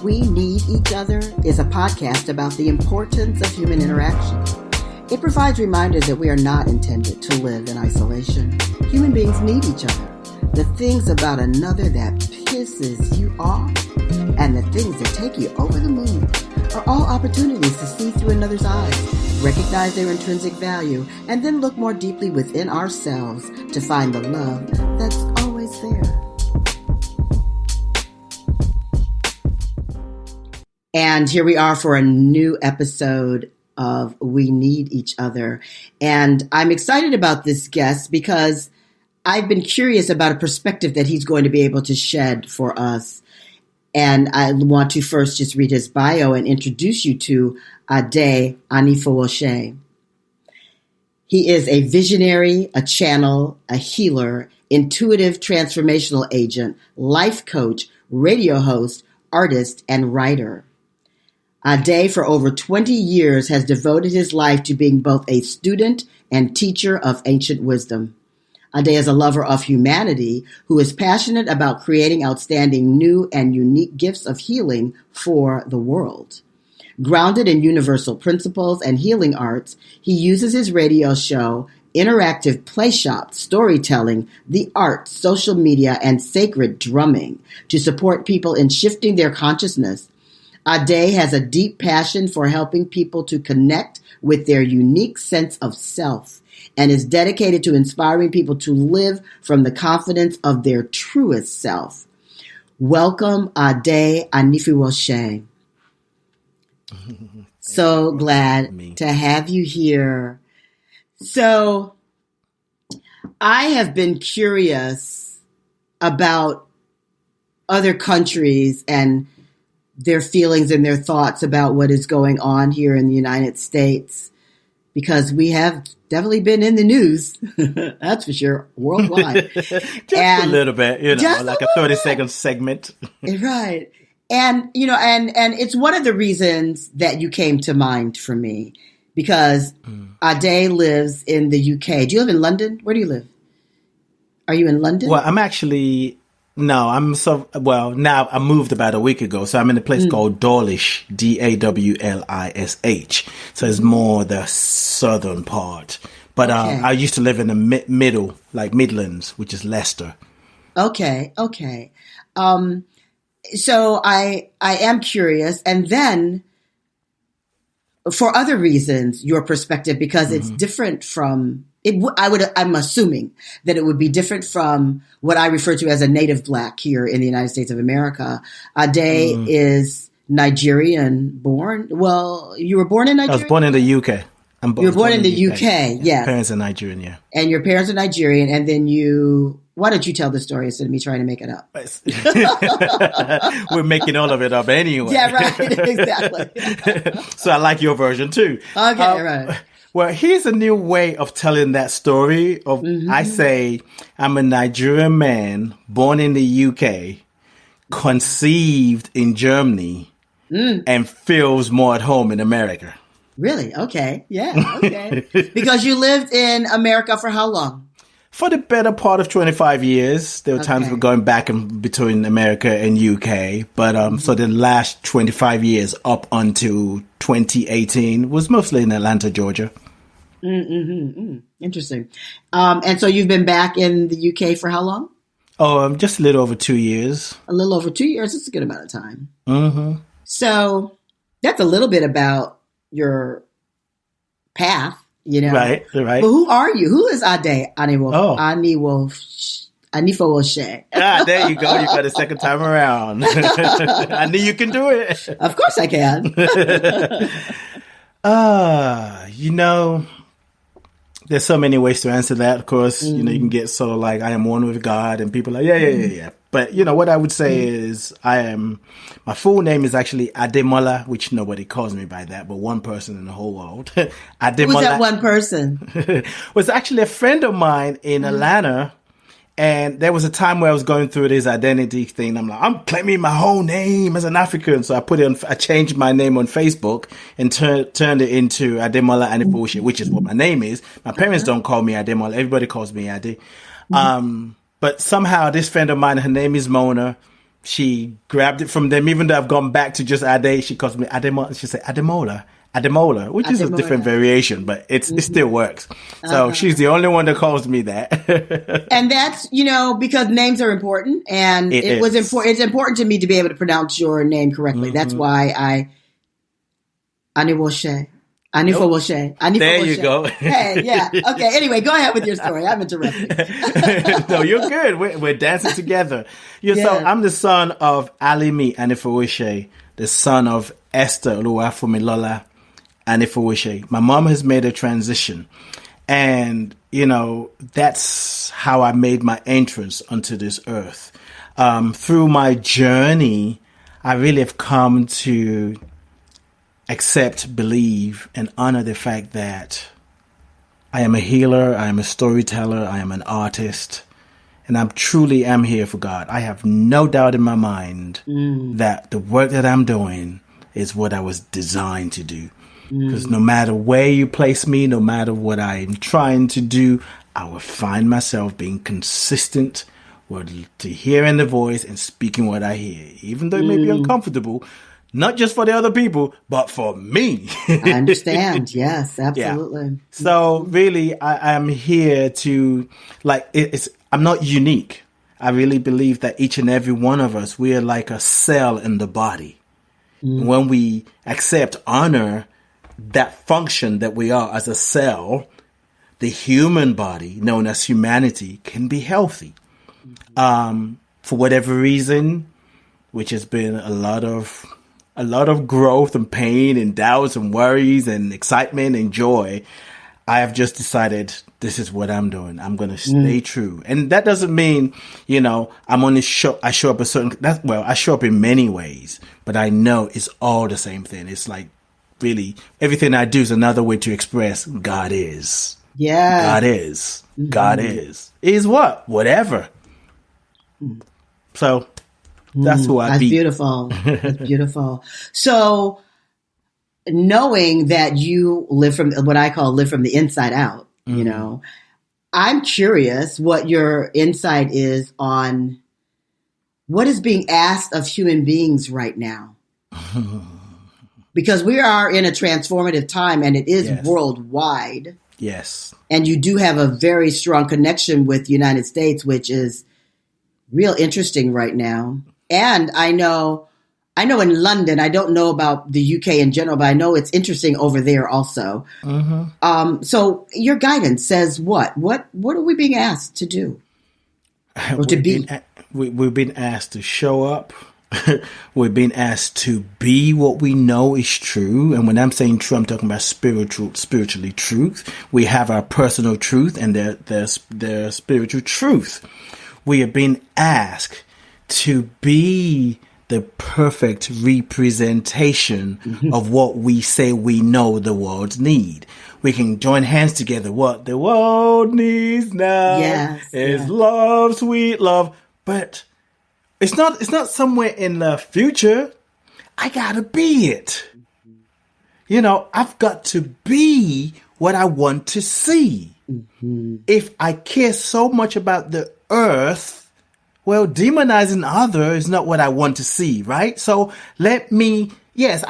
We Need Each Other is a podcast about the importance of human interaction. It provides reminders that we are not intended to live in isolation. Human beings need each other. The things about another that pisses you off and the things that take you over the moon are all opportunities to see through another's eyes, recognize their intrinsic value, and then look more deeply within ourselves to find the love that's always there. And here we are for a new episode of We Need Each Other. And I'm excited about this guest because I've been curious about a perspective that he's going to be able to shed for us. And I want to first just read his bio and introduce you to Ade Anifowose. He is a visionary, a channel, a healer, intuitive transformational agent, life coach, radio host, artist, and writer. Ade, for over 20 years, has devoted his life to being both a student and teacher of ancient wisdom. Ade is a lover of humanity who is passionate about creating outstanding new and unique gifts of healing for the world. Grounded in universal principles and healing arts, he uses his radio show, interactive play shop, storytelling, the arts, social media, and sacred drumming to support people in shifting their consciousness. Ade has a deep passion for helping people to connect with their unique sense of self and is dedicated to inspiring people to live from the confidence of their truest self. Welcome, Ade Anifowose. So glad to have you here. So I have been curious about other countries and their feelings and their thoughts about what is going on here in the United States, because we have definitely been in the news, that's for sure, worldwide. Just a little bit, like a 30-second segment. Right. And, and it's one of the reasons that you came to mind for me, because Ade lives in the UK. Do you live in London? Where do you live? Are you in London? Well, now I moved about a week ago. So I'm in a place called Dawlish, Dawlish. So it's more the southern part. But I used to live in the middle, like Midlands, which is Leicester. Okay. So I am curious. And then for other reasons, your perspective, because it's different from I'm assuming that it would be different from what I refer to as a native Black here in the United States of America. Ade is Nigerian born. Well, you were born in Nigeria? I was born in the UK. You were born in the UK, yes. Parents are Nigerian, yeah. And your parents are Nigerian, and then why don't you tell the story instead of me trying to make it up? We're making all of it up anyway. Yeah, right, exactly. So I like your version too. Okay, right. Well, here's a new way of telling that story. I say I'm a Nigerian man born in the UK, conceived in Germany, and feels more at home in America. Really? Okay. Yeah. Okay. Because you lived in America for how long? For the better part of 25 years. There were times we're going back and between America and UK. But so the last 25 years up until 2018 was mostly in Atlanta, Georgia. Interesting. And so you've been back in the UK for how long? Oh, just a little over 2 years. A little over 2 years. It's a good amount of time. So that's a little bit about your path, Right. But who are you? Who is Ade Anifowose? There you go. You got a second time around. I knew you can do it. Of course I can. There's so many ways to answer that. Of course, you can get sort of like, I am one with God, and people are like, yeah. But, what I would say is my full name is actually Ademola, which nobody calls me by that, but one person in the whole world. Ademola. Who's that one person? Was actually a friend of mine in Atlanta. And there was a time where I was going through this identity thing. I'm like, I'm claiming my whole name as an African. So I changed my name on Facebook and turned it into Ademola Anifowose, which is what my name is. My parents don't call me Ademola. Everybody calls me Ade. But somehow this friend of mine, her name is Mona. she grabbed it from them. Even though I've gone back to just Ade, she calls me Ademola. She said Ademola, which is a different variation, but it still works. So she's the only one that calls me that. And that's, because names are important, and it was important. It's important to me to be able to pronounce your name correctly. That's why Anifowose. There you go. Hey, yeah. Okay. Anyway, go ahead with your story. I'm interrupting. No, you're good. We're dancing together. So I'm the son of Alimi Anifowose, the son of Esther Oluwafumilola Anifowose. My mom has made a transition, and that's how I made my entrance onto this earth. Through my journey, I really have come to accept, believe, and honor the fact that I am a healer, I am a storyteller, I am an artist, and I truly am here for God. I have no doubt in my mind that the work that I'm doing is what I was designed to do. Because no matter where you place me, no matter what I'm trying to do, I will find myself being consistent to hearing the voice and speaking what I hear, even though it may be uncomfortable. Not just for the other people, but for me. I understand. Yes, absolutely. Yeah. So really, I am here to, I'm not unique. I really believe that each and every one of us, we are like a cell in the body. When we accept, honor that function that we are as a cell, the human body, known as humanity, can be healthy. For whatever reason, which has been a lot of growth and pain and doubts and worries and excitement and joy, I have just decided this is what I'm doing. I'm going to stay true. And that doesn't mean, I'm only I show up I show up in many ways, but I know it's all the same thing. It's like really everything I do is another way to express God is. Yeah. God is. God is. Is what? Whatever. So that's who I be. Beautiful. That's beautiful. So knowing that you live from the inside out, I'm curious what your insight is on what is being asked of human beings right now. Because we are in a transformative time, and it is worldwide. Yes. And you do have a very strong connection with the United States, which is real interesting right now. And I know in London, I don't know about the UK in general, but I know it's interesting over there also. So your guidance says what? What are we being asked to do? Or to be? We've been asked to show up. We've been asked to be what we know is true. And when I'm saying true, I'm talking about spiritually truth. We have our personal truth and their spiritual truth. We have been asked to be the perfect representation of what we say we know the world need. We can join hands together. What the world needs now is love, sweet love. But it's not somewhere in the future. I gotta be it. I've got to be what I want to see. If I care so much about the earth, well, demonizing others is not what I want to see, right? So I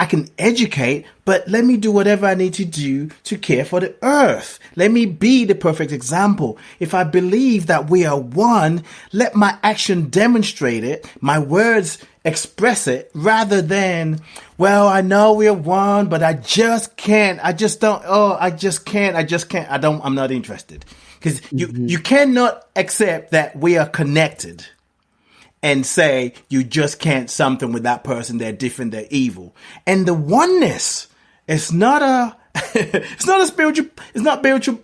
can educate, but let me do whatever I need to do to care for the earth. Let me be the perfect example. If I believe that we are one, let my action demonstrate it, my words express it, rather than, well, I know we are one, but I just can't. I just don't. Oh, I just can't. I'm not interested. Because you cannot accept that we are connected and say you just can't something with that person. They're different. They're evil. And the oneness is not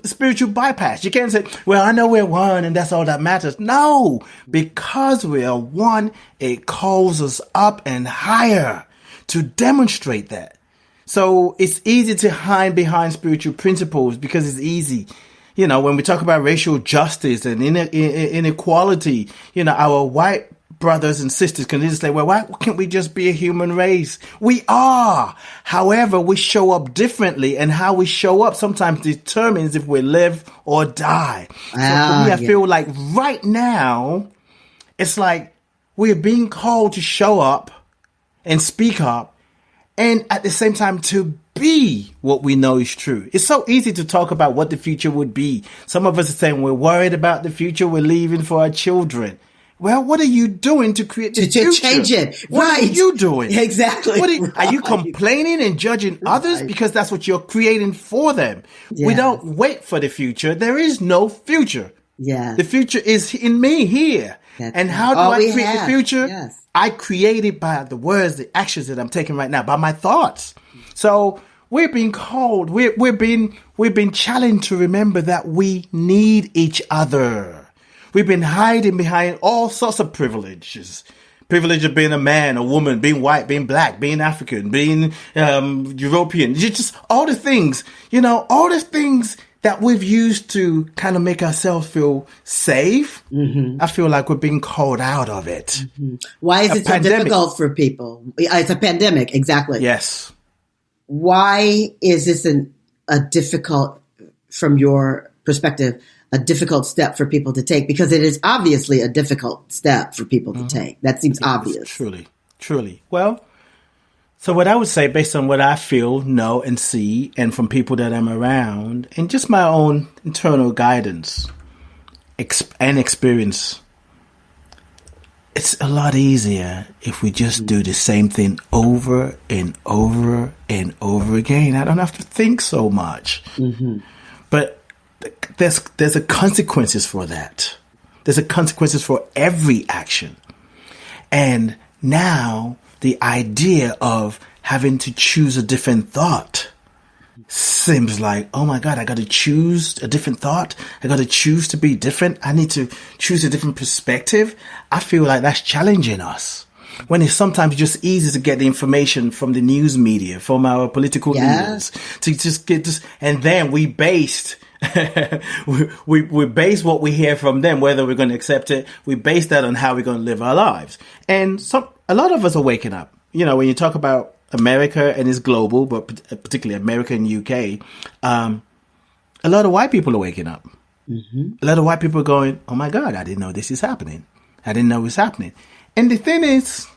spiritual bypass. You can't say, well, I know we're one and that's all that matters. No, because we are one, it calls us up and higher to demonstrate that. So it's easy to hide behind spiritual principles because it's easy. When we talk about racial justice and inequality, our white brothers and sisters can just say, well, why can't we just be a human race? We are. However, we show up differently, and how we show up sometimes determines if we live or die. So for me, I feel like right now, it's like we're being called to show up and speak up, and at the same time to be what we know is true. It's so easy to talk about what the future would be. Some of us are saying we're worried about the future, we're leaving for our children. Well, what are you doing to create the future? To change it. What are you doing? Exactly. Are you complaining and judging others because that's what you're creating for them? Yes. We don't wait for the future. There is no future. Yeah. The future is in me here. And how do I create the future? Yes. I create it by the words, the actions that I'm taking right now, by my thoughts. So we're being called, we're being challenged to remember that we need each other. We've been hiding behind all sorts of privileges. Privilege of being a man, a woman, being white, being black, being African, being European. Just all the things, all the things that we've used to kind of make ourselves feel safe. Mm-hmm. I feel like we're being called out of it. Mm-hmm. Why is it so difficult for people? It's a pandemic, exactly. Yes. Why is this a difficult, from your perspective, a difficult step for people to take? Because it is obviously a difficult step for people to take. That seems obvious. Truly. Well, so what I would say, based on what I feel, know, and see, and from people that I'm around, and just my own internal guidance and experience, it's a lot easier if we just do the same thing over and over and over again. I don't have to think so much. Mm-hmm. But there's a consequences for that. There's a consequences for every action. And now the idea of having to choose a different thought seems like, oh my God, I got to choose a different thought. I got to choose to be different. I need to choose a different perspective. I feel like that's challenging us. When it's sometimes just easy to get the information from the news media, from our political leaders, to just get this, and then we based we base what we hear from them, whether we're going to accept it. We base that on how we're going to live our lives. And a lot of us are waking up. When you talk about America, and it's global, but particularly America and UK, a lot of white people are waking up. Mm-hmm. A lot of white people are going, oh my God, I didn't know this is happening. I didn't know it was happening. And the thing is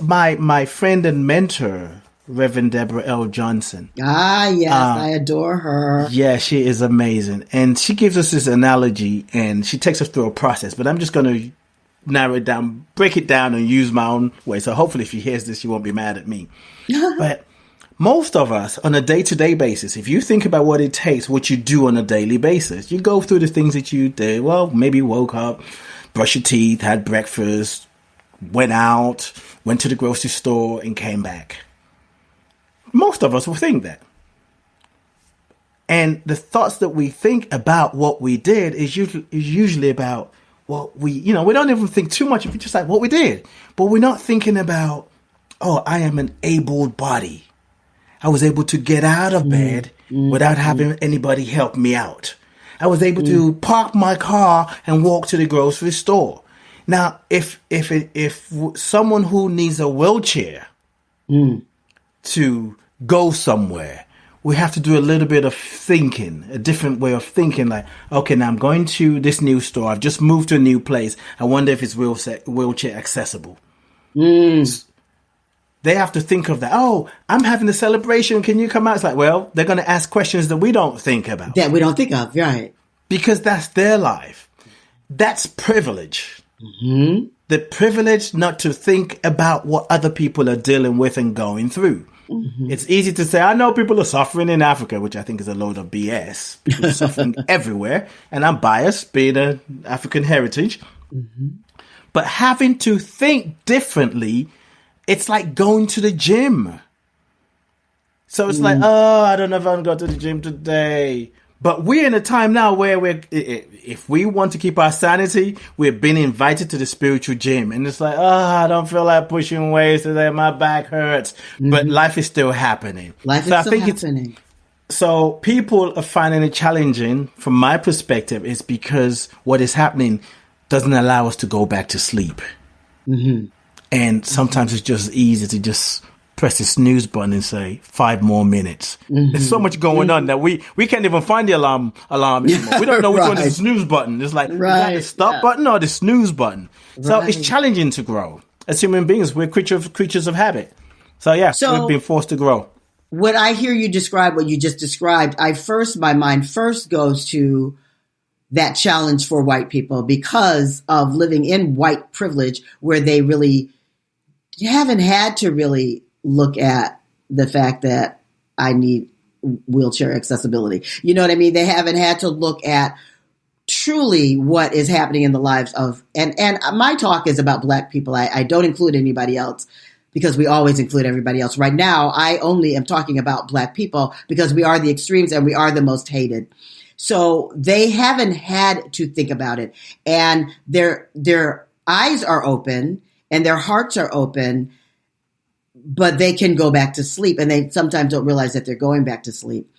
my friend and mentor, Reverend Deborah L. Johnson. Ah, yes, I adore her. Yeah, she is amazing. And she gives us this analogy, and she takes us through a process. But I'm just going to narrow it down, break it down, and use my own way. So hopefully if she hears this, she won't be mad at me. But most of us, on a day-to-day basis, if you think about what it takes, what you do on a daily basis, you go through the things that you did. Well, maybe woke up, brushed your teeth, had breakfast, went out, went to the grocery store, and came back. Most of us will think that. And the thoughts that we think about what we did is usually about what we don't even think too much. If it's just like what we did, but we're not thinking about, oh, I am an able body. I was able to get out of bed without having anybody help me out. I was able to park my car and walk to the grocery store. Now, if someone who needs a wheelchair to go somewhere, we have to do a little bit of thinking, a different way of thinking. Like, okay, now I'm going to this new store. I've just moved to a new place. I wonder if it's wheelchair accessible. They have to think of that. Oh, I'm having a celebration. Can you come out? It's like, well, they're going to ask questions that we don't think about. That we don't think of, right. Because that's their life. That's privilege. Mm-hmm. The privilege not to think about what other people are dealing with and going through. Mm-hmm. It's easy to say, I know people are suffering in Africa, which I think is a load of BS. People are suffering everywhere. And I'm biased, being an African heritage. Mm-hmm. But having to think differently, it's like going to the gym. So it's like, oh, I don't know if I'm going to go to the gym today. But we're in a time now where if we want to keep our sanity, we're being invited to the spiritual gym. And it's like, oh, I don't feel like pushing weights today. My back hurts. Mm-hmm. But life is still happening. Life is still happening. So people are finding it challenging, from my perspective, is because what is happening doesn't allow us to go back to sleep. Mm-hmm. And sometimes it's just easy to just press the snooze button and say 5 more minutes. There's so much going on that we can't even find the alarm anymore. We don't know which one is the snooze button. It's like, is that the stop button or the snooze button? So it's challenging to grow. As human beings, we're creatures of habit. So we've been forced to grow. When I hear you describe what you just described, my mind first goes to that challenge for white people because of living in white privilege, where they really haven't had to really look at the fact that I need wheelchair accessibility. You know what I mean? They haven't had to look at truly what is happening in the lives of, and my talk is about Black people. I don't include anybody else because we always include everybody else. Right now, I only am talking about Black people because we are the extremes and we are the most hated. So they haven't had to think about it, and their eyes are open and their hearts are open, but they can go back to sleep, and they sometimes don't realize that they're going back to sleep.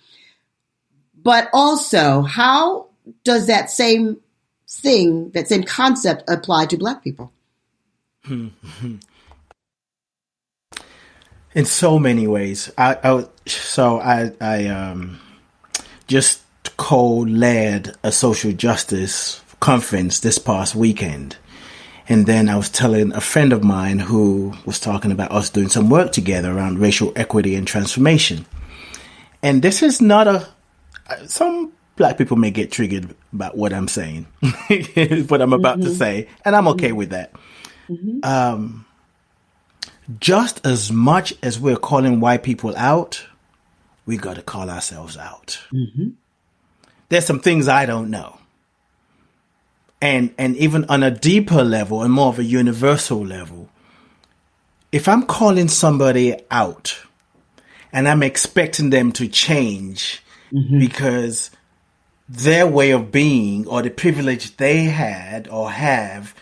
But also, how does that same thing, that same concept apply to Black people? In so many ways. I just co-led a social justice conference this past weekend. And then I was telling a friend of mine who was talking about us doing some work together around racial equity and transformation. And this is not some Black people may get triggered about what I'm saying, what I'm about to say, and I'm okay with that. Just as much as we're calling white people out, we got to call ourselves out. There's some things I don't know. And even on a deeper level and more of a universal level, if I'm calling somebody out and I'm expecting them to change because their way of being or the privilege they had or have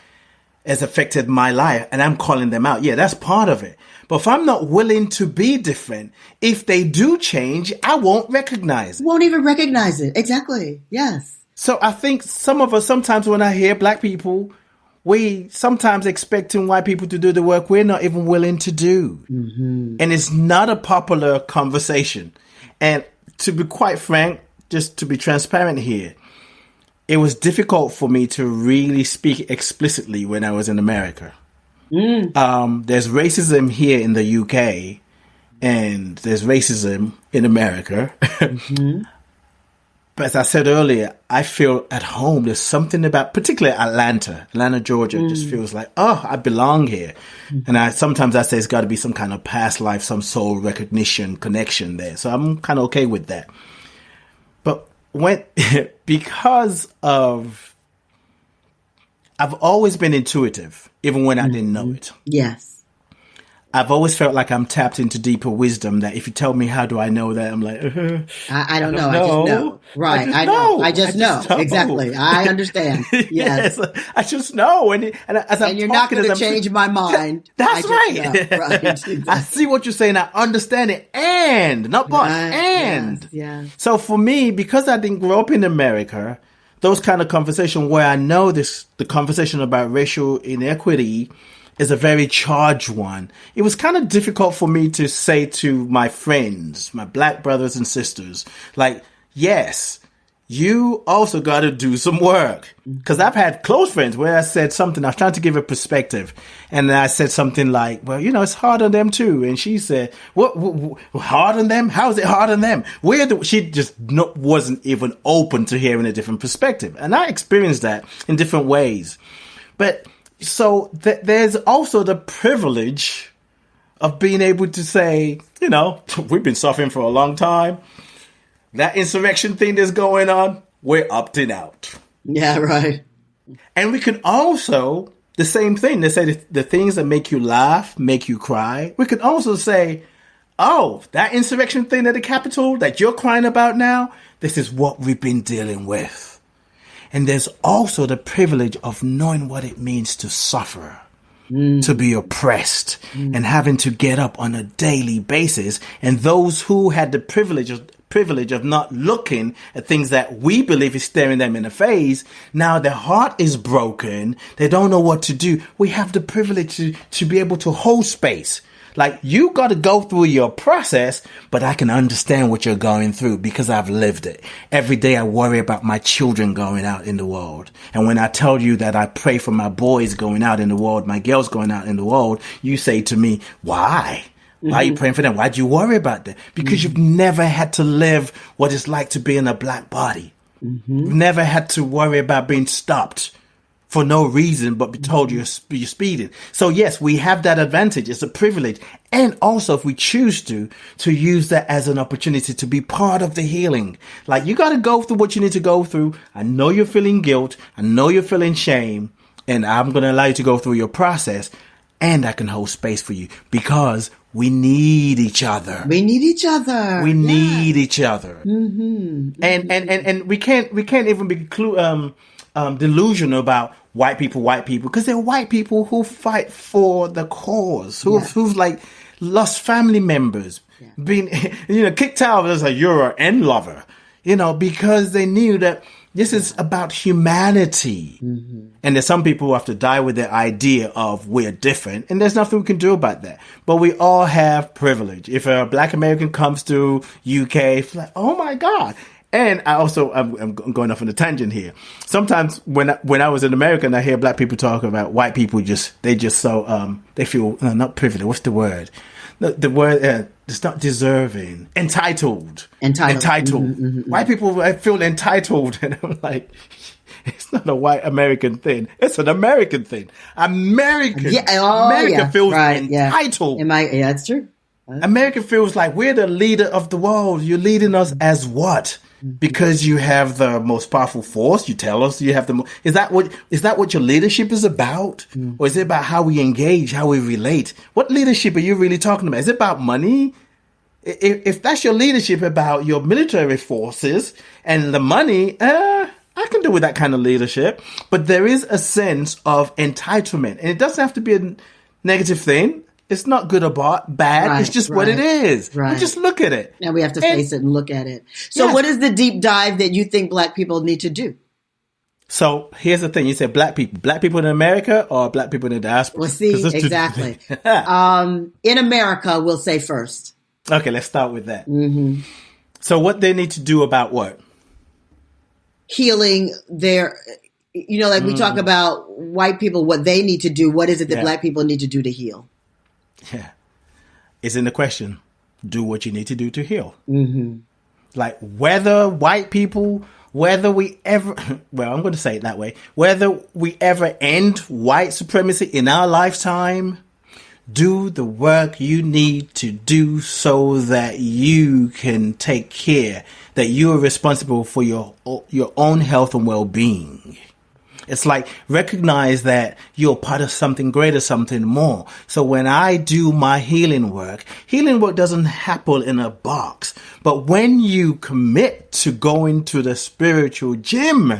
has affected my life and I'm calling them out, that's part of it. But if I'm not willing to be different, if they do change, I won't recognize it. Won't even recognize it. Exactly. Yes. So I think some of us, sometimes when I hear Black people, we sometimes expecting white people to do the work we're not even willing to do. And it's not a popular conversation. And to be quite frank, just to be transparent here, it was difficult for me to really speak explicitly when I was in America. There's racism here in the UK and there's racism in America. But as I said earlier, I feel at home. There's something about, particularly Atlanta, Georgia, just feels like, I belong here. And sometimes I say it's got to be some kind of past life, some soul recognition connection there. So I'm kind of okay with that. But because of, I've always been intuitive, even when I didn't know it. Yes. I've always felt like I'm tapped into deeper wisdom that if you tell me how do I know that, I'm like, I don't know. I just know. Right. I just know. Exactly. I understand. Yes. I just know. And you're not going to change my mind. That's right. Right. Exactly. I see what you're saying. I understand it. And, not but, and. Yes. So for me, because I didn't grow up in America, those kind of conversation where I know the conversation about racial inequity is a very charged one. It was kind of difficult for me to say to my friends, my Black brothers and sisters, like, yes, you also got to do some work. Because I've had close friends where I said something, I was trying to give a perspective. And I said something like, well, it's hard on them too. And she said, what hard on them? How is it hard on them? She just wasn't even open to hearing a different perspective. And I experienced that in different ways. But so there's also the privilege of being able to say, we've been suffering for a long time. That insurrection thing that's going on, we're opting out. Yeah, right. And we can also, the same thing, they say the things that make you laugh, make you cry. We can also say, that insurrection thing at the Capitol that you're crying about now, this is what we've been dealing with. And there's also the privilege of knowing what it means to suffer, to be oppressed, and having to get up on a daily basis. And those who had the privilege of not looking at things that we believe is staring them in the face, now their heart is broken. They don't know what to do. We have the privilege to be able to hold space. Like, you got to go through your process, but I can understand what you're going through because I've lived it. Every day I worry about my children going out in the world. And when I tell you that I pray for my boys going out in the world, my girls going out in the world, you say to me, why? Why are you praying for them? Why do you worry about that? Because you've never had to live what it's like to be in a black body. You've never had to worry about being stopped for no reason, but be told you're speeding. So yes, we have that advantage. It's a privilege. And also, if we choose to use that as an opportunity to be part of the healing. Like, you got to go through what you need to go through. I know you're feeling guilt. I know you're feeling shame. And I'm going to allow you to go through your process. And I can hold space for you because we need each other. We need each other. We need each other. And we can't even be delusional about white people, because they're white people who fight for the cause, who've like lost family members, been, kicked out as a Euro and lover, because they knew that this is about humanity. And there's some people who have to die with the idea of we're different, and there's nothing we can do about that. But we all have privilege. If a black American comes to UK, it's like, oh my God. And I'm going off on a tangent here. Sometimes when I was in America and I hear black people talk about white people, they feel not privileged. What's the word? The word it's not deserving. Entitled. White people feel entitled, and I'm like, it's not a white American thing. It's an American thing. America feels entitled. That's true. America feels like we're the leader of the world. You're leading us as what? Because you have the most powerful force. You tell us you have the most. Is that what your leadership is about? Or is it about how we engage, how we relate? What leadership are you really talking about? Is it about money? If that's your leadership about your military forces and the money, I can do with that kind of leadership. But there is a sense of entitlement, and it doesn't have to be a negative thing. It's not good or bad. Right, it's just what it is. Right. We just look at it. Now we have to face it and look at it. So what is the deep dive that you think black people need to do? So here's the thing. You said black people in America or black people in the diaspora? Well, see, exactly. In America, we'll say first. Okay, let's start with that. So what they need to do about what? Healing their, like we talk about white people, what they need to do. What is it that black people need to do to heal? Yeah. It's in the question. Do what you need to do to heal. Like whether white people, whether we ever, well, I'm going to say it that way, whether we ever end white supremacy in our lifetime, do the work you need to do so that you can take care, that you are responsible for your own health and well-being. It's like recognize that you're part of something greater, something more. So when I do my healing work doesn't happen in a box. But when you commit to going to the spiritual gym,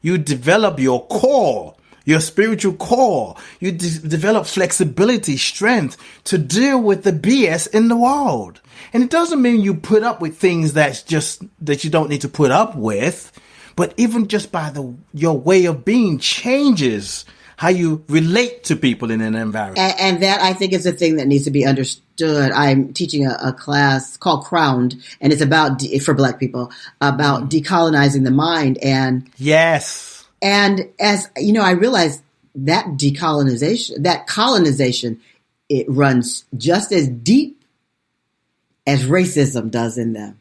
you develop your core, your spiritual core. You develop flexibility, strength to deal with the BS in the world. And it doesn't mean you put up with things that you don't need to put up with. But even just by your way of being changes how you relate to people in an environment. And that, I think, is a thing that needs to be understood. I'm teaching a class called Crowned, and it's about, for black people, about decolonizing the mind. And yes. And as, I realized that decolonization, that colonization, it runs just as deep as racism does in them.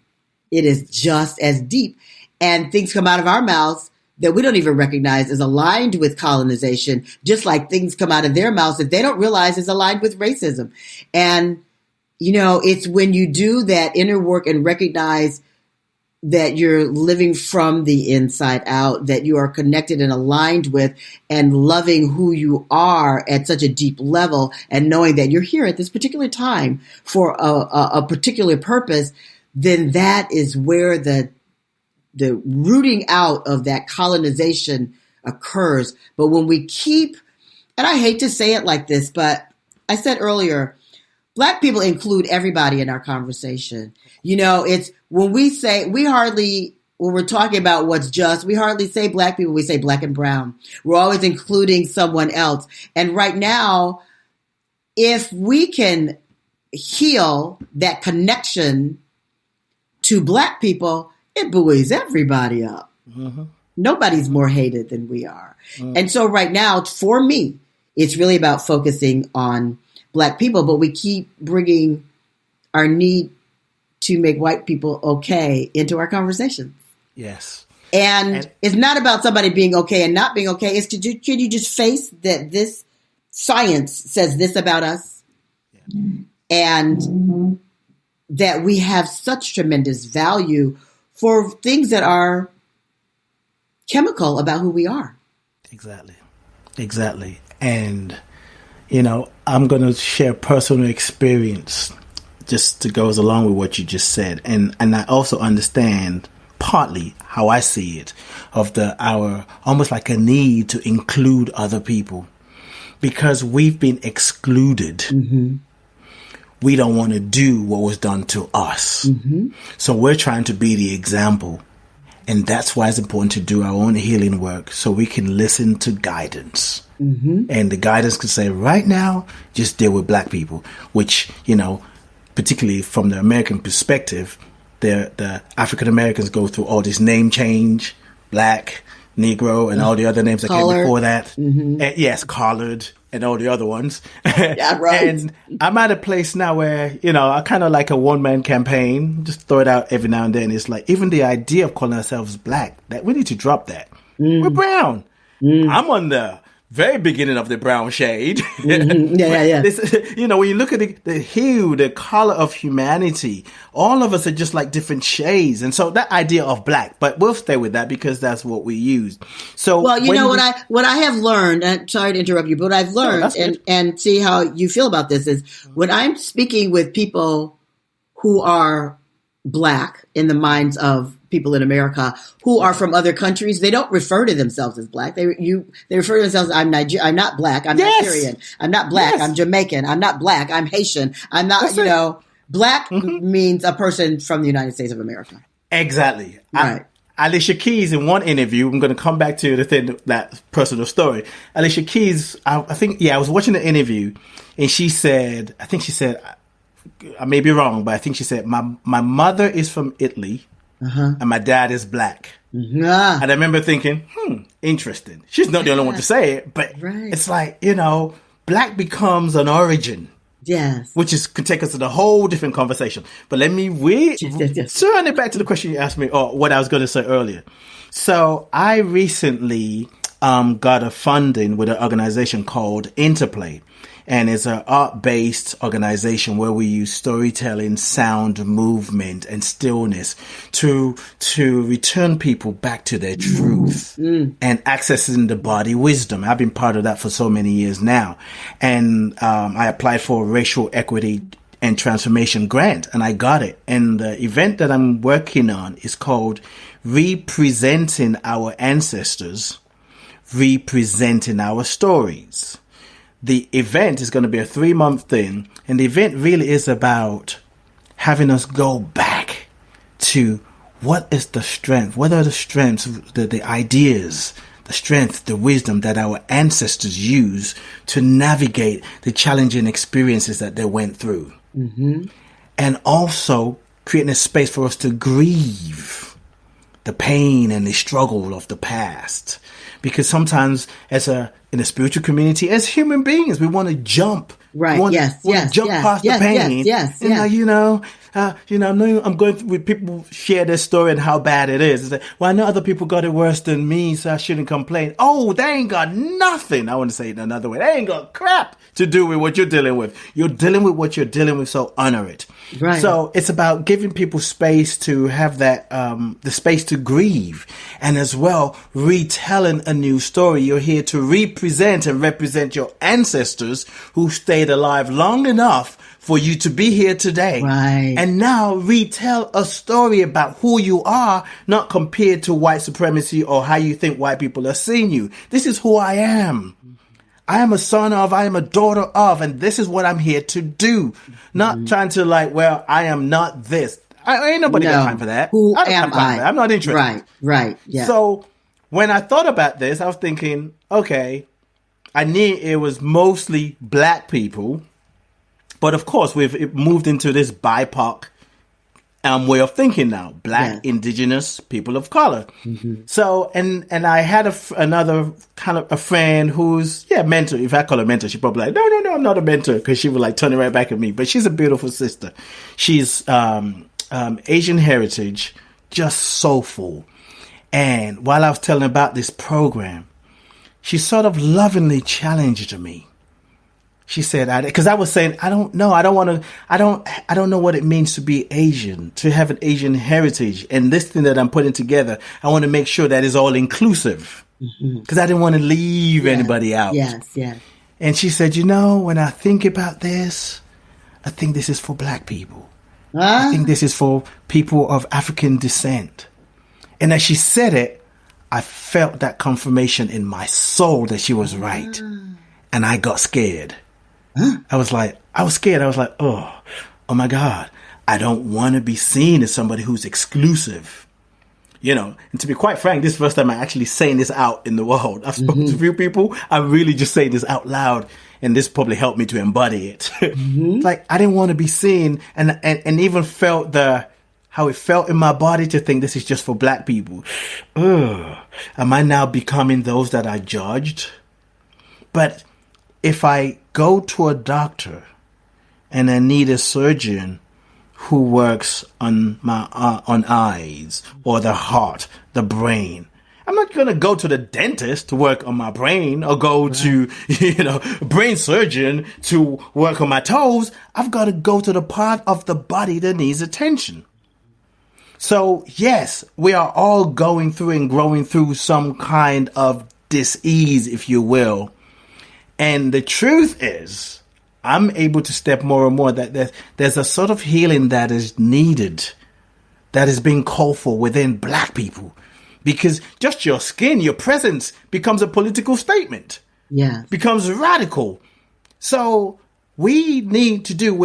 It is just as deep. And things come out of our mouths that we don't even recognize is aligned with colonization, just like things come out of their mouths that they don't realize is aligned with racism. And, it's when you do that inner work and recognize that you're living from the inside out, that you are connected and aligned with and loving who you are at such a deep level, and knowing that you're here at this particular time for a particular purpose, then that is where the rooting out of that colonization occurs. But when we keep, and I hate to say it like this, but I said earlier, black people include everybody in our conversation. It's when we say, when we're talking about what's just, we hardly say black people, we say black and brown. We're always including someone else. And right now, if we can heal that connection to Black people, it buoys everybody up. Mm-hmm. Nobody's more hated than we are. Mm-hmm. And so right now, for me, it's really about focusing on Black people, but we keep bringing our need to make white people okay into our conversations. Yes. And it's not about somebody being okay and not being okay. It's can you just face that this science says this about us? Yeah. And that we have such tremendous value for things that are chemical about who we are. Exactly. And, I'm going to share personal experience just to goes along with what you just said. And I also understand partly how I see it of our almost like a need to include other people because we've been excluded. Mm-hmm. We don't want to do what was done to us. Mm-hmm. So we're trying to be the example. And that's why it's important to do our own healing work so we can listen to guidance. Mm-hmm. And the guidance can say, right now, just deal with Black people, which, particularly from the American perspective, the African Americans go through all this name change, Black, Negro, and all the other names that came before that. Mm-hmm. And, yes, Collared, and all the other ones. Yeah, right. And I'm at a place now where, I kind of like a one-man campaign, just throw it out every now and then. It's like, even the idea of calling ourselves Black, that we need to drop that. We're brown. I'm on the very beginning of the brown shade. Mm-hmm. Yeah. This, when you look at the hue, the color of humanity, all of us are just like different shades. And so that idea of Black, but we'll stay with that because that's what we use. So, well, what I have learned, and sorry to interrupt you, but what I've learned and see how you feel about this is when I'm speaking with people who are Black in the minds of people in America who are from other countries, they don't refer to themselves as Black. They refer to themselves, I'm not Black, I'm Nigerian. I'm not Black, I'm Jamaican. I'm not Black, I'm Haitian. I'm not, Black means a person from the United States of America. Exactly. Right. Alicia Keys, in one interview, I'm going to come back to the thing, that personal story. Alicia Keys, I was watching the interview and she said, I may be wrong, but I think she said, my mother is from Italy. Uh-huh. And my dad is Black. Mm-hmm. And I remember thinking, interesting. She's not the only one to say it, but It's like, Black becomes an origin. Yes. Which could take us to a whole different conversation. But let me turn it back to the question you asked me, or what I was going to say earlier. So I recently got a funding with an organization called Interplay. And it's an art-based organization where we use storytelling, sound, movement, and stillness to return people back to their truth and accessing the body wisdom. I've been part of that for so many years now. And I applied for a racial equity and transformation grant, and I got it. And the event that I'm working on is called Representing Our Ancestors, Representing Our Stories. The event is going to be a 3-month thing, and the event really is about having us go back to what is the strength, what are the strengths, the ideas, the strength, the wisdom that our ancestors use to navigate the challenging experiences that they went through. Mm-hmm. And also creating a space for us to grieve the pain and the struggle of the past. Because sometimes in a spiritual community, as human beings, we want to jump. Right. Jump past the pain. Yes. I'm going through with people share their story and how bad it is. It's like, well, I know other people got it worse than me, so I shouldn't complain. Oh, they ain't got nothing. I want to say it another way. They ain't got crap to do with what you're dealing with. You're dealing with what you're dealing with, so honor it. Right. So it's about giving people space to have that, the space to grieve, and as well retelling a new story. You're here to represent and represent your ancestors who stayed alive long enough for you to be here today. Right. And now retell a story about who you are, not compared to white supremacy or how you think white people are seeing you. This is who I am. I am a son of, I am a daughter of, and this is what I'm here to do. Not trying to I am not this. Ain't nobody got time for that. Who am I? I'm not interested. Right. Yeah. So when I thought about this, I was thinking, okay, I knew it was mostly Black people But of course, we've moved into this BIPOC way of thinking now. Black, indigenous, people of color. So, and I had another kind of a friend who's, mentor. If I call her mentor, she'd probably like, no, I'm not a mentor, because she would like turn it right back at me. But she's a beautiful sister. She's Asian heritage, just soulful. And while I was telling her about this program, she sort of lovingly challenged me. She said, because I was saying, I don't know what it means to be Asian, to have an Asian heritage. And this thing that I'm putting together, I want to make sure that is all inclusive, because I didn't want to leave anybody out. Yes. And she said, when I think about this, I think this is for Black people. I think this is for people of African descent. And as she said it, I felt that confirmation in my soul that she was right. And I got scared. I was scared. I was like, oh my God, I don't want to be seen as somebody who's exclusive. And to be quite frank, this is the first time I'm actually saying this out in the world. I've spoken to a few people. I'm really just saying this out loud. And this probably helped me to embody it. Like, I didn't want to be seen, and even felt how it felt in my body to think this is just for Black people. Am I now becoming those that I judged? But if I go to a doctor and I need a surgeon who works on my on eyes or the heart, the brain, I'm not going to go to the dentist to work on my brain, or go to, brain surgeon to work on my toes. I've got to go to the part of the body that needs attention. So yes, we are all going through and growing through some kind of dis-ease, if you will. And the truth is, I'm able to step more and more that there's a sort of healing that is needed, that is being called for within Black people. Because just your skin, your presence becomes a political statement. Yeah. Becomes radical. So we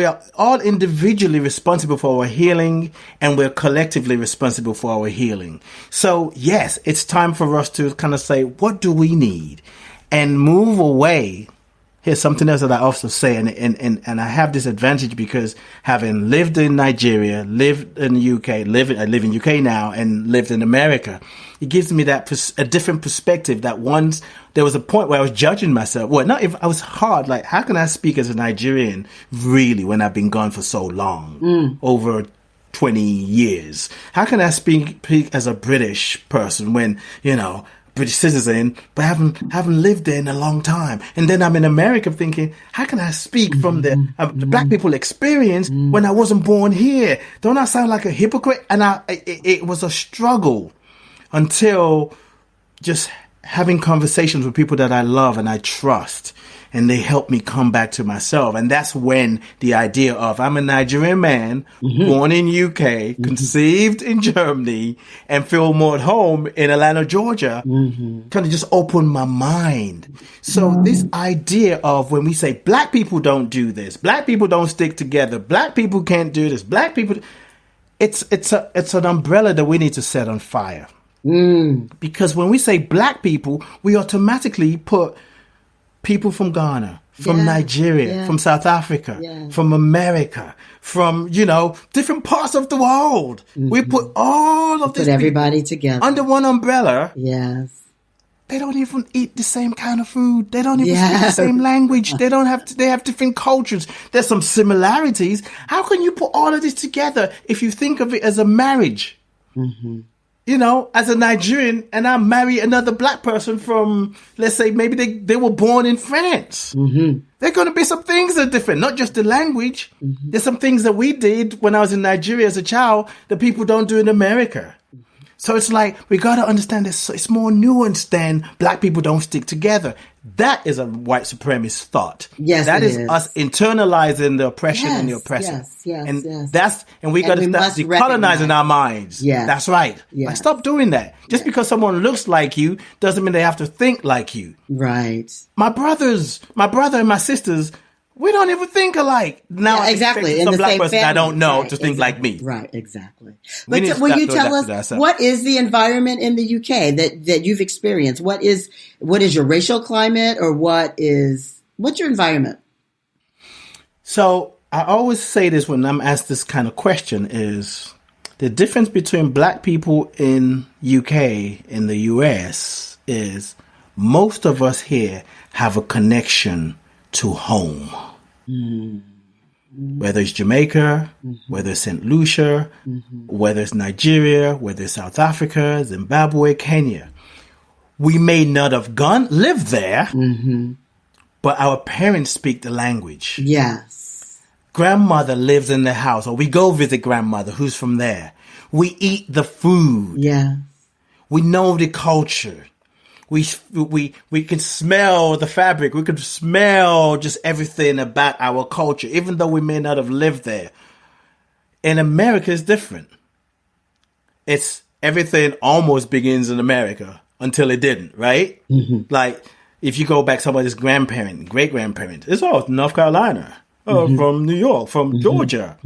are all individually responsible for our healing, and we're collectively responsible for our healing. So yes, it's time for us to kind of say, what do we need? And move away. Here's something else that I also say, and I have this advantage because having lived in Nigeria, lived in the UK, I live in UK now, and lived in America, it gives me a different perspective. That once there was a point where I was judging myself. Well, not if I was hard. Like, how can I speak as a Nigerian really when I've been gone for so long, over 20 years? How can I speak as a British person when British citizen, but haven't lived there in a long time? And then I'm in America thinking, how can I speak from the Black people experience when I wasn't born here? Don't I sound like a hypocrite? And it was a struggle until just having conversations with people that I love and I trust, and they help me come back to myself. And that's when the idea of I'm a Nigerian man, born in UK, conceived in Germany, and feel more at home in Atlanta, Georgia, kind of just opened my mind. So this idea of when we say Black people don't do this, Black people don't stick together, Black people can't do this, Black people, it's an umbrella that we need to set on fire. Because when we say Black people, we automatically put people from Ghana, from Nigeria, from South Africa, from America, from, different parts of the world. We put all of this everybody together under one umbrella. Yes. They don't even eat the same kind of food. They don't even speak the same language. They have different cultures. There's some similarities. How can you put all of this together if you think of it as a marriage? As a Nigerian, and I marry another Black person from, let's say, maybe they were born in France. There are going to be some things that are different, not just the language. There's some things that we did when I was in Nigeria as a child that people don't do in America. So it's like, we got to understand this. It's more nuanced than Black people don't stick together. That is a white supremacist thought. Yes, that is us internalizing the oppression and the oppressor. And we got to start decolonizing our minds. Yeah, that's right. Yeah. Like, stop doing that. Just because someone looks like you doesn't mean they have to think like you. Right. My brother and my sisters, we don't even think alike. Now, exactly. Some Black person I don't know to think like me. Right, exactly. But will you tell us, what is the environment in the UK that you've experienced? What is your racial climate, or what's your environment? So I always say this when I'm asked this kind of question is the difference between black people in UK and the US is most of us here have a connection to home. Whether it's Jamaica, whether it's St. Lucia, whether it's Nigeria, whether it's South Africa, Zimbabwe, Kenya. We may not have lived there, but our parents speak the language. Yes. Grandmother lives in the house, or we go visit grandmother who's from there. We eat the food. Yeah. We know the culture. We can smell the fabric. We can smell just everything about our culture, even though we may not have lived there. In America, it's different. It's everything almost begins in America until it didn't, right? Like if you go back, somebody's grandparent, great grandparent, it's all North Carolina. From New York, from Georgia.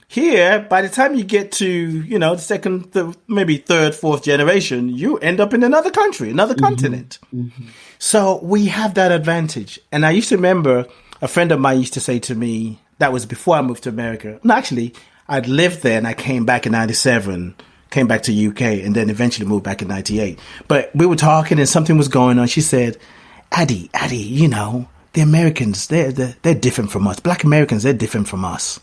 Here, by the time you get to, the second, maybe third, fourth generation, you end up in another country, another continent. So we have that advantage. And I used to remember a friend of mine used to say to me, that was before I moved to America. No, actually, I'd lived there and I came back in 97, came back to UK, and then eventually moved back in 98. But we were talking and something was going on. She said, Ade, the Americans, they're different from us. Black Americans, they're different from us.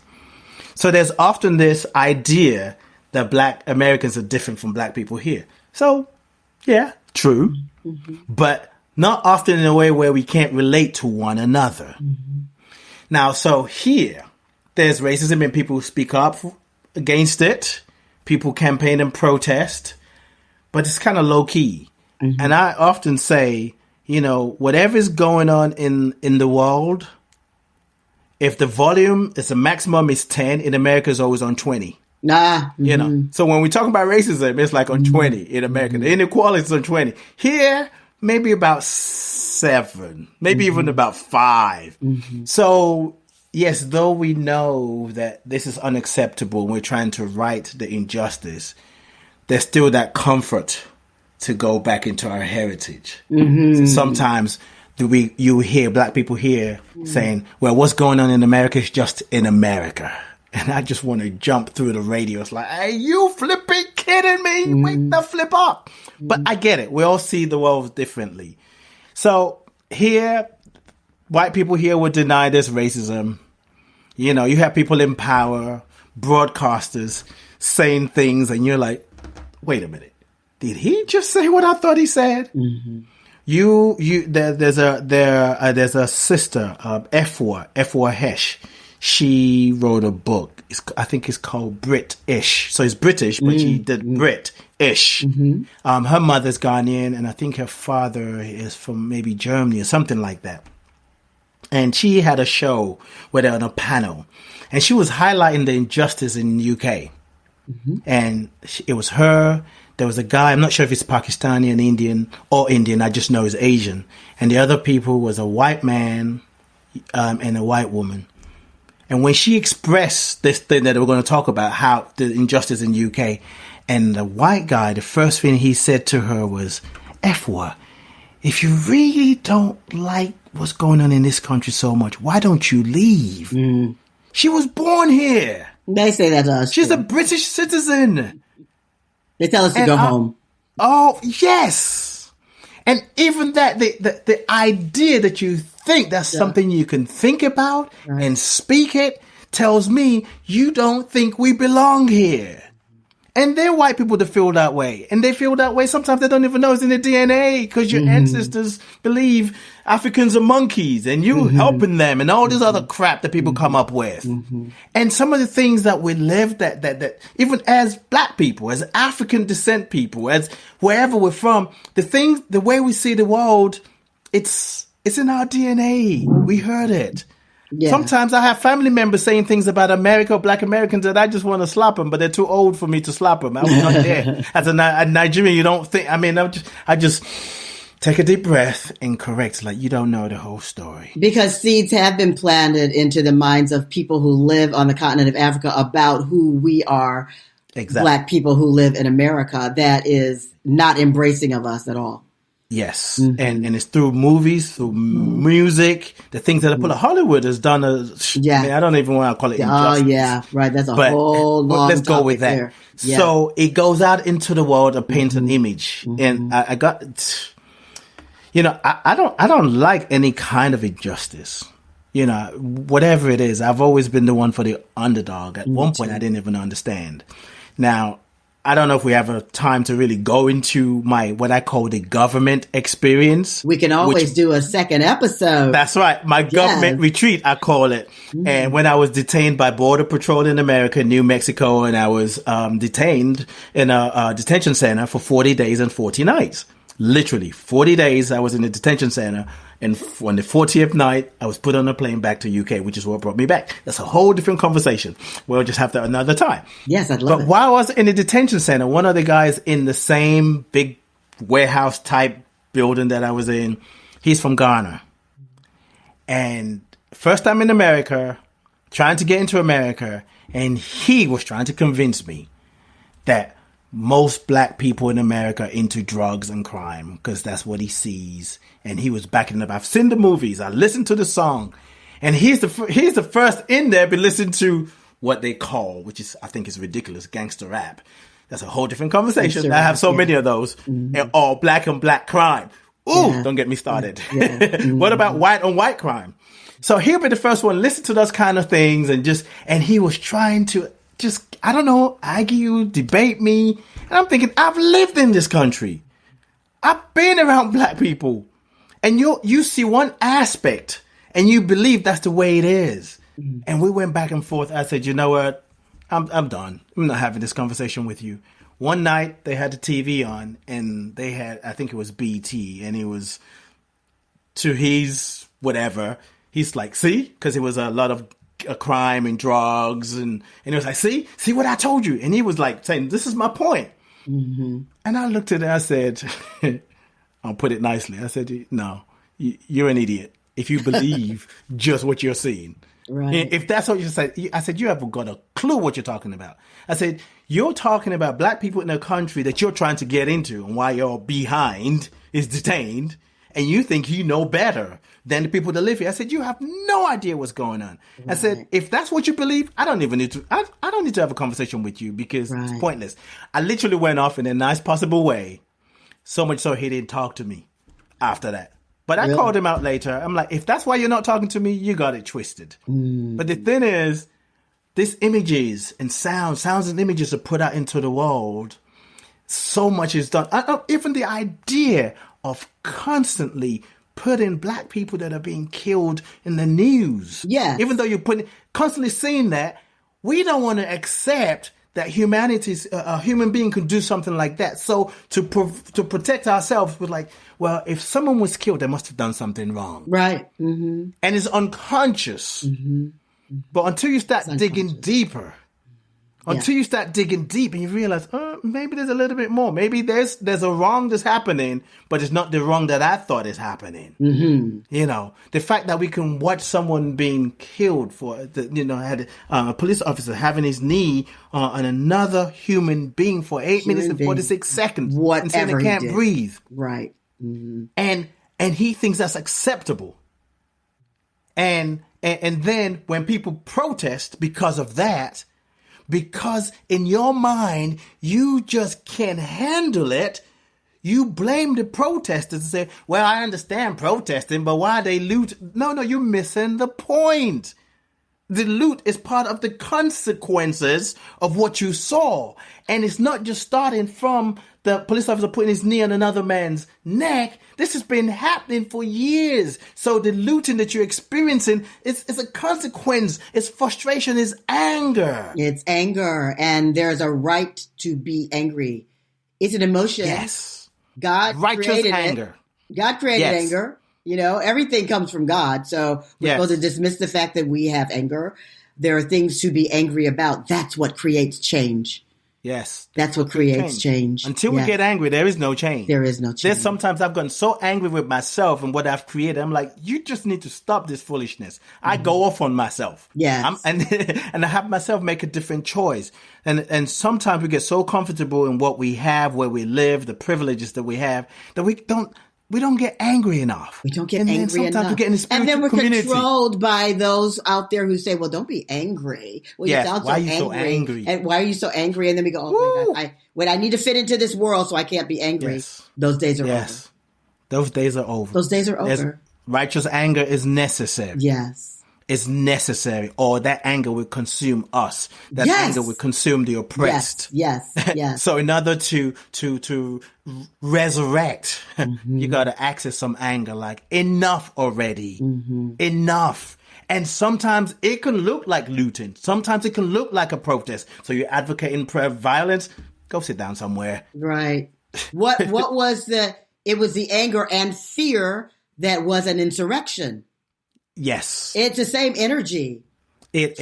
So there's often this idea that Black Americans are different from Black people here. So, yeah, true. But not often in a way where we can't relate to one another. Now, so here, there's racism and people speak up against it. People campaign and protest. But it's kind of low key. And I often say, whatever's going on in the world, if the volume is a maximum is 10, in America is always on 20. So when we talk about racism, it's like on 20 in America. The inequality is on 20. Here, maybe about 7, maybe even about 5. So yes, though we know that this is unacceptable and we're trying to right the injustice, there's still that comfort to go back into our heritage. So sometimes you hear Black people here saying, well, what's going on in America is just in America. And I just want to jump through the radio. It's like, hey, you flipping kidding me? Wake the flip up. But I get it. We all see the world differently. So here, white people here would deny this racism. You have people in power, broadcasters saying things, and you're like, wait a minute. Did he just say what I thought he said? There's a sister, Efwa Hesh. She wrote a book. I think it's called Brit-ish. So it's British, but she did Brit-ish. Her mother's Ghanaian, and I think her father is from maybe Germany or something like that. And she had a show where they're on a panel, and she was highlighting the injustice in the UK. And it was her. There was a guy, I'm not sure if he's Pakistani and Indian, I just know he's Asian. And the other people was a white man and a white woman. And when she expressed this thing that we're going to talk about, how the injustice in the UK, and the white guy, the first thing he said to her was, Efwa, if you really don't like what's going on in this country so much, why don't you leave? She was born here. They say that to us. She's a British citizen. They tell us to go home. Oh, yes. And even that, the idea that you think that's something you can think about and speak it tells me you don't think we belong here. And they're white people that feel that way. And they feel that way. Sometimes they don't even know it's in their DNA because your ancestors believe Africans are monkeys and you helping them and all this other crap that people come up with. And some of the things that we live that even as Black people, as African descent people, as wherever we're from, the way we see the world, it's in our DNA. We heard it. Yeah. Sometimes I have family members saying things about America or Black Americans that I just want to slap them, but they're too old for me to slap them. I was not there. As a Nigerian, you don't think, I just take a deep breath and correct, like you don't know the whole story. Because seeds have been planted into the minds of people who live on the continent of Africa about who we are, Black people who live in America, that is not embracing of us at all. Yes, and it's through movies, through music, the things that Hollywood has done. I mean, I don't even want to call it injustice. Oh yeah, right. That's a whole long. Let's go with that. There. Yeah. So it goes out into the world and paints an image, and I got, I don't like any kind of injustice. Whatever it is, I've always been the one for the underdog. At one point, I didn't even understand. Now, I don't know if we have a time to really go into what I call the government experience. We can always do a second episode. That's right. My government retreat, I call it. And when I was detained by Border Patrol in America, New Mexico, and I was detained in a detention center for 40 days and 40 nights. Literally 40 days I was in the detention center, and on the 40th night I was put on a plane back to UK, which is what brought me back. That's a whole different conversation. We'll just have that another time. Yes, I'd love it. But while I was in the detention center, one of the guys in the same big warehouse type building that I was in, he's from Ghana. And first time in America, trying to get into America, and he was trying to convince me that most black people in America are into drugs and crime because that's what he sees. And he was backing up. I've seen the movies. I listened to the song. And he's the first in there to listen to what they call, which is, I think is ridiculous, gangster rap. That's a whole different conversation. I have so many of those. And all black on black crime. Ooh, don't get me started. What about white on white crime? So he'll be the first one, listen to those kind of things. And he was trying to I don't know, argue, debate me. And I'm thinking, I've lived in this country. I've been around black people. And you see one aspect and you believe that's the way it is. And we went back and forth. I said, you know what? I'm done. I'm not having this conversation with you. One night they had the TV on and they had, I think it was BT, and it was to his whatever. He's like, see? Because it was a lot of crime and drugs, and he was like, see what I told you. And he was like saying, this is my point. And I looked at it, I said, I'll put it nicely, I said, no, you're an idiot if you believe just what you're seeing. Right. If that's what you said, I said, you haven't got a clue what you're talking about. I said, you're talking about black people in a country that you're trying to get into, and why you're behind is detained, and you think you know better than the people that live here. I said, you have no idea what's going on. Right. I said, if that's what you believe, I don't even need to, I don't need to have a conversation with you because it's pointless. I literally went off in a nice possible way. So much so he didn't talk to me after that. But I called him out later. I'm like, if that's why you're not talking to me, you got it twisted. But the thing is, these images and sounds and images are put out into the world. So much is done. Even the idea of constantly putting black people that are being killed in the news. Yeah. Even though you're constantly seeing that, we don't want to accept that a human being could do something like that. So to protect ourselves, we're like, well, if someone was killed, they must have done something wrong. Right. And it's unconscious. But until you start digging deeper, you start digging deep and you realize, maybe there's a little bit more. Maybe there's a wrong that's happening, but it's not the wrong that I thought is happening. The fact that we can watch someone being killed had a police officer having his knee on another human being for 8 minutes and 46 seconds. Whatever, and can't breathe. Right. And he thinks that's acceptable. And then when people protest because of that, because in your mind, you just can't handle it, you blame the protesters and say, well, I understand protesting, but why they loot? No, you're missing the point. The loot is part of the consequences of what you saw. And it's not just starting from the police officer putting his knee on another man's neck. This has been happening for years. So the looting that you're experiencing is a consequence. It's frustration, it's anger. It's anger. And there's a right to be angry. It's an emotion. Yes. God created anger. God created anger. Everything comes from God. So we're supposed to dismiss the fact that we have anger. There are things to be angry about. That's what creates change. Yes. That's what creates change. Until we get angry, there is no change. There is no change. There's sometimes I've gotten so angry with myself and what I've created. I'm like, you just need to stop this foolishness. I go off on myself. Yeah. And I have myself make a different choice. And sometimes we get so comfortable in what we have, where we live, the privileges that we have, that we don't get angry enough. We don't get and angry then sometimes enough. We get in the and then we're community. controlled by those out there who say, well, don't be angry. Well, yes, you sound why are you so angry? And why are you so angry? And then we go, oh, my God, I need to fit into this world, so I can't be angry. Yes. Those days are over. Those days are over. Those days are over. Righteous anger is necessary. Yes. It's necessary, or that anger will consume us. That anger will consume the oppressed. Yes. So in order to resurrect, you got to access some anger, like enough already. Enough. And sometimes it can look like looting. Sometimes it can look like a protest. So you're advocating violence. Go sit down somewhere. Right. What was it was the anger and fear that was an insurrection. Yes. It's the same energy. The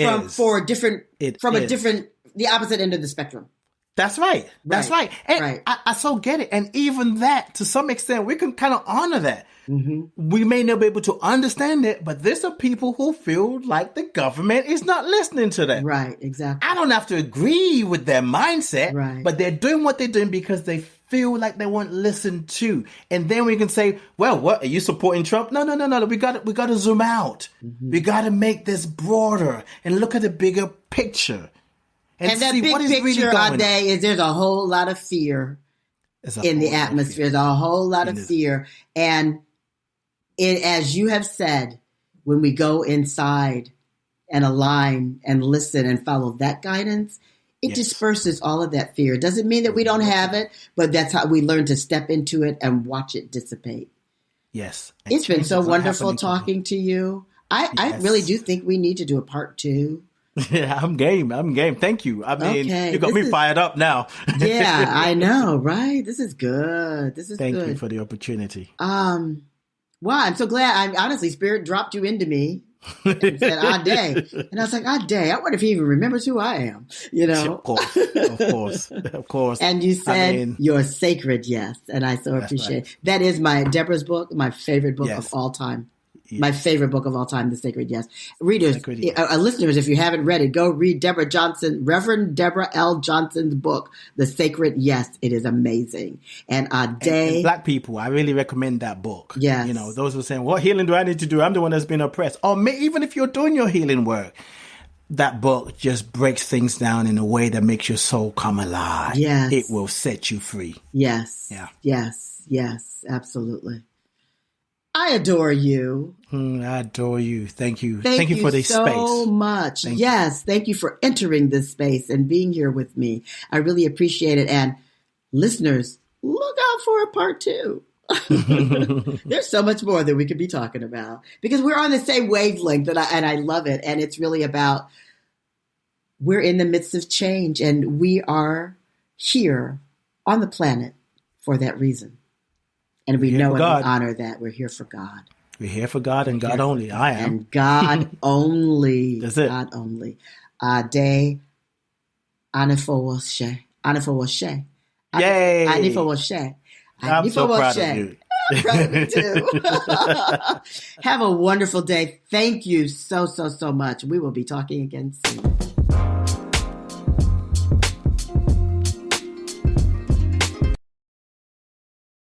opposite end of the spectrum. That's right. That's right. And I so get it. And even that, to some extent, we can kind of honor that. We may not be able to understand it, but there's some people who feel like the government is not listening to them. Right, exactly. I don't have to agree with their mindset, but they're doing what they're doing because they feel like they weren't listened to. And then we can say, well, what, are you supporting Trump? No. We got to zoom out. We got to make this broader and look at the bigger picture. And that see big what is picture, really going on. is there's a whole lot of fear in the atmosphere. There's a whole lot of fear. And as you have said, when we go inside and align and listen and follow that guidance, it disperses all of that fear. It doesn't mean that we don't have it, but that's how we learn to step into it and watch it dissipate. Yes. It's been so wonderful talking to you. I really do think we need to do a part 2. Yeah, I'm game. Thank you. I mean, you got me fired up now. Yeah, I know, right? This is good. Thank you for the opportunity. Wow, I'm so glad. Honestly, Spirit dropped you into me and said, Ade. And I was like, Ade, I wonder if he even remembers who I am, you know? Of course. And you said your sacred yes. And I so appreciate it. That is Deborah's book, my favorite book of all time. Yes. My favorite book of all time, The Sacred Yes. Readers, listeners, if you haven't read it, go read Reverend Deborah L. Johnson's book, The Sacred Yes. It is amazing. And and Black people, I really recommend that book. Yes. You know, those who are saying, what healing do I need to do? I'm the one that's been oppressed. Or even if you're doing your healing work, that book just breaks things down in a way that makes your soul come alive. Yes. It will set you free. Yes. Yeah. Yes, absolutely. I adore you. I adore you. Thank you. Thank you for this so space. So much. Thank you for entering this space and being here with me. I really appreciate it. And listeners, look out for a part 2. There's so much more that we could be talking about because we're on the same wavelength and I love it. And it's really about we're in the midst of change and we are here on the planet for that reason. And we know and we honor that. We're here for God. We're here for God and God only. I am. And God only. That's it. God only. Ade Anifowose. Yay. Anifowose. I'm so proud of you. I'm proud of you too. Have a wonderful day. Thank you so much. We will be talking again soon.